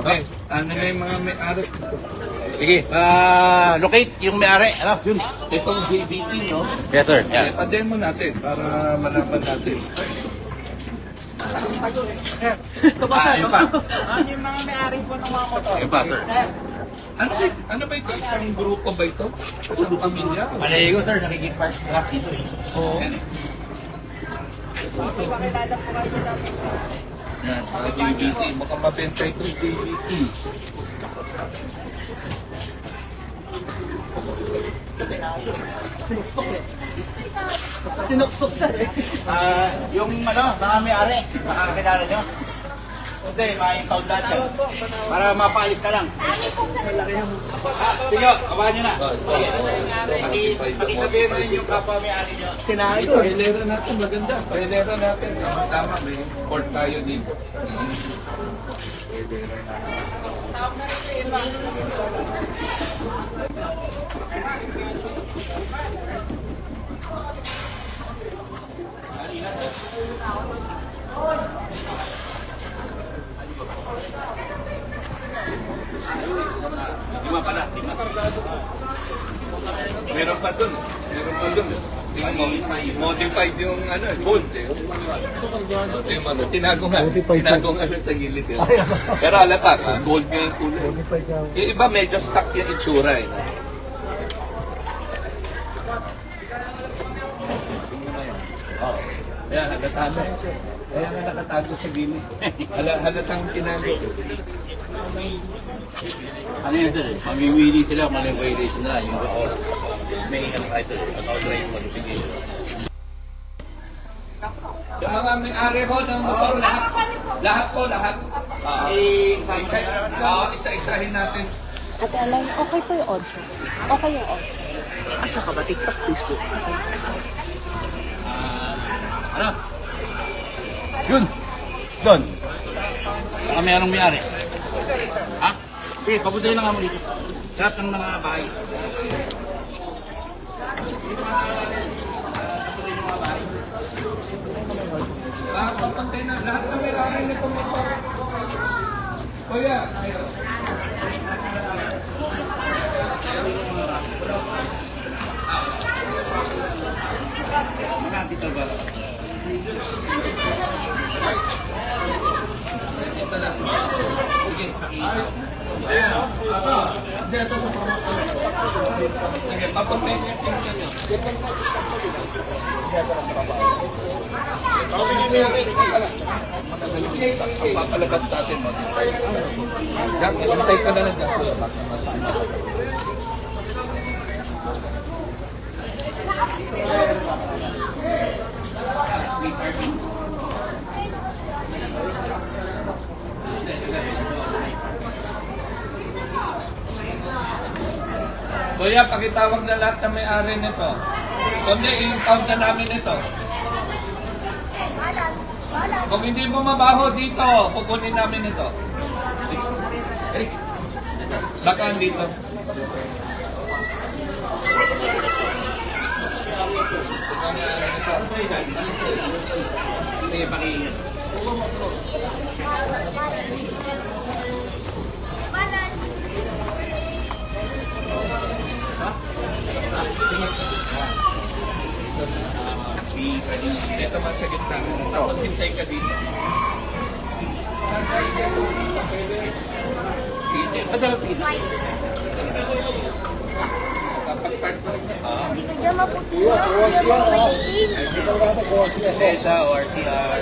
Okay. Ano na yung mga may-ari? Sige, locate yung may-ari. Ano? Yun. Itong JBT, no? Yes, sir. Yeah. Pa-demo natin para malaman natin. Ito ba, sir? Yun pa. Ano yung mga may-ari po ng mga motor? Yun pa, sir. Ano ba ito? Isang grupo ba ito? Isang pamilya? Maligo, sir. Nakikipart lahat dito eh. Oo. Yan eh. Pakilala po kayo ng Yan, mga JBT. Mukhang mabenta ito yung JBT. sinuksok eh. Sinuksok sir eh. Yung mga may-ari, makakakilala nyo. Hindi, ma-impound lahat yan. Para mapaalit ka lang. Sige, kabahan nyo na. Pakisabihin na rin yung kapwa may-ari nyo. Tinago eh. Pailera natin, maganda. Pailera natin. Tama, may port tayo dito. Lima pala, lima. Meron pa dun. Meron pa dun. Tingnan mo, modified yung gold eh. Tingnan mo, tinago nga. Tinago nga sa gilid yun. Pero alata, gold nga yung kulay. Yung iba medyo stuck yung itsura eh. Ayan, halatago. Ayan nga nakatago sa gilid. Halatang tinago. Ano yun, sir? Mamimili sila kung ano yung violation nila. Yung may unauthorized modification. Yung mga may-ari ho ng motor, lahat. Lahat po, lahat. Isa-isahin natin. Ate Alan, okay po yung audio. Okay yung audio. Asa ka ba? TikTok, Facebook, sa Facebook. Ano? Yun. Doon. Baka may anong may-ari. Ha? Sige, papuntahin lang nga mo dito. Lahat ng mga bahay. Papantay na lahat sa may-ari nito motor. Kuya, ayun. Dito ba? Sige, papantay niyo yung pinsan niyo. Papalabas natin mo. Jack, ilantay ka na lang dyan. Kuya, baka masama. Kuya, pakitawag na lahat na may-ari nito. Kundi, i-impound na namin ito. Kung hindi mo mabaho dito, kukunin namin ito. Baka dito. Sige, pakiingat. Dito man sa gitna. Tapos hintay ka dito. Tapos start ko rin. Diyan maputi na. Diyan maputi. Sa ORTR.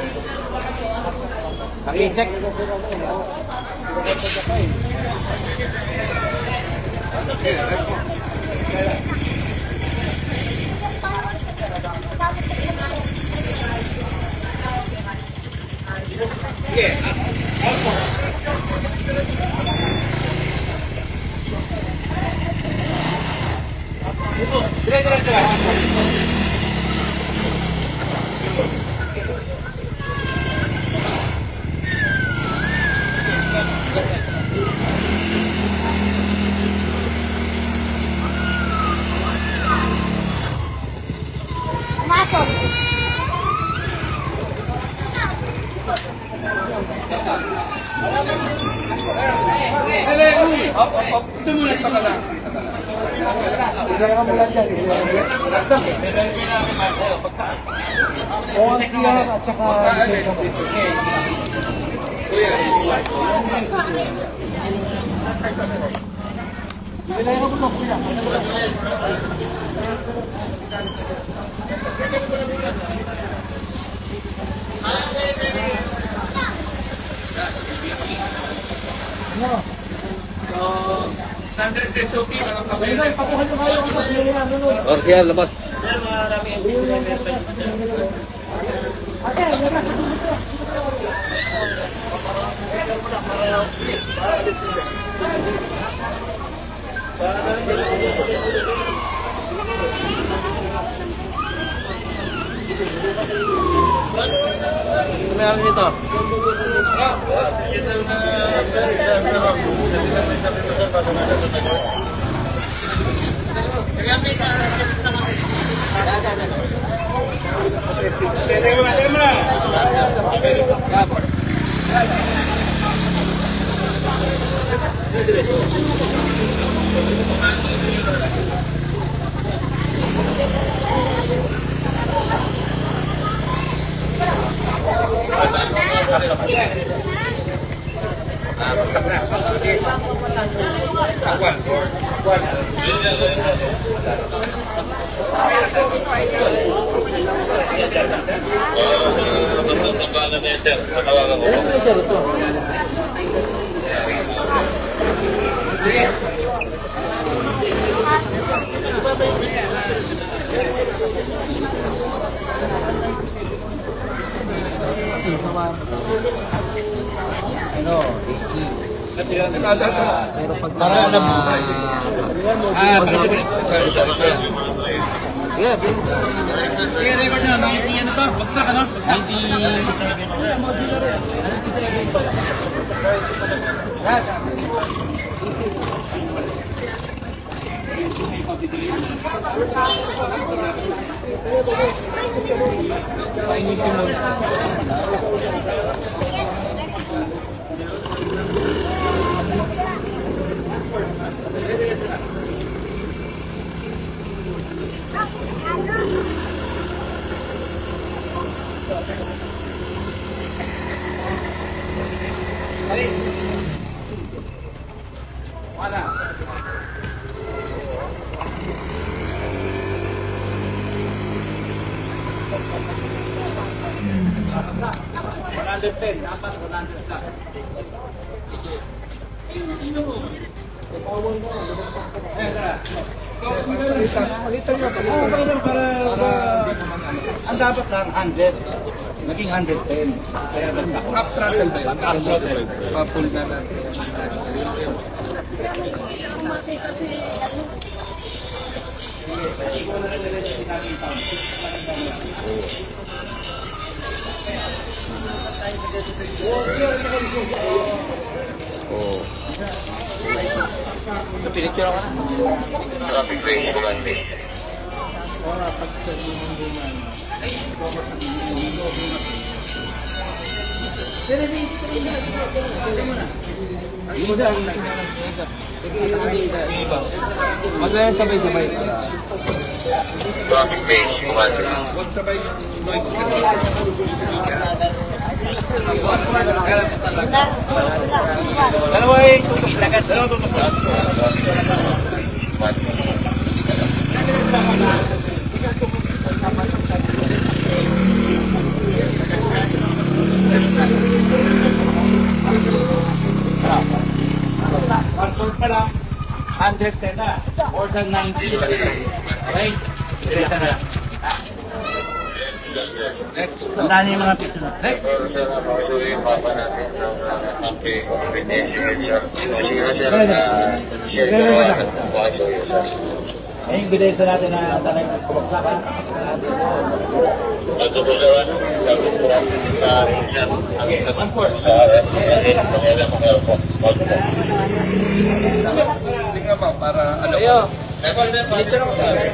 Paki-check. Masok. Ano? Ito muna, ito ka lang. Standard SOP, mga kabayan. Orsiyan, labas. Meron dito. Para alam mo. Kaya record na, 90 ano to? Bagsak ano? 110, dapat 100 ka. Ang dapat lang 100. Naging 110. Kaya basta. Half throttle ba yun? Half throttle. Pa-pull na natin. Pinicture ako na. Maglayan sabay-sabay. Huwag sabay noise kasi. Dalawa eh. Dalawa tutok. Control pa lang. 110 na. More than 90. Okay? Diretso na. Next. Tandaan niyo yung mga picture na. Next. Yung bidenta natin na tanay kumagsak ha. Hindi nga ba, para ano? Picture ako sa akin.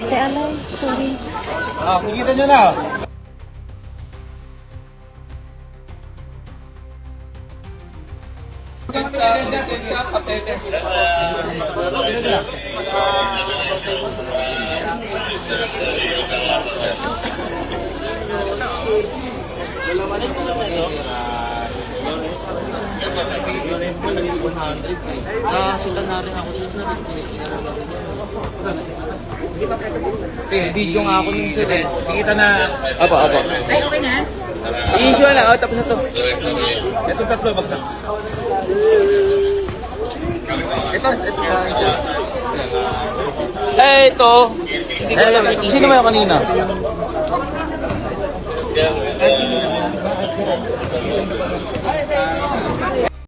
Te Alay, sorry. Ah, kikita nyo na. Sa papeles. Sila na rin ako. Video nga ako nung sila. Kikita na. Apo. I-issue na, tapos na to. Ito tatlo, bagsak. Ito. Hindi ko alam. Sino ba yung kanina?